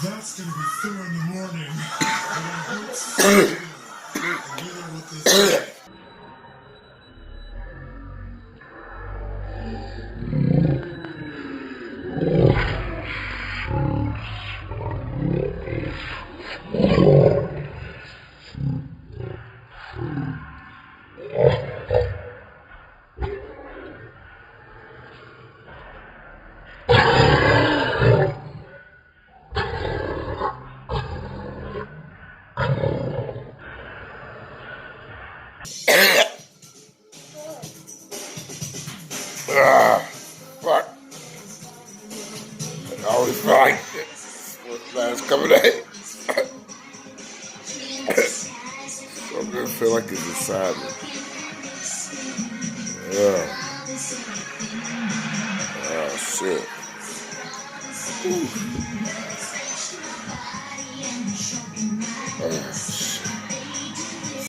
That's gonna be fair in the morning. And I heard something. And you know what they say. Fuck. I always feel like last couple days. So I'm gonna feel like it's inside me. Yeah. Oh shit. Ooh.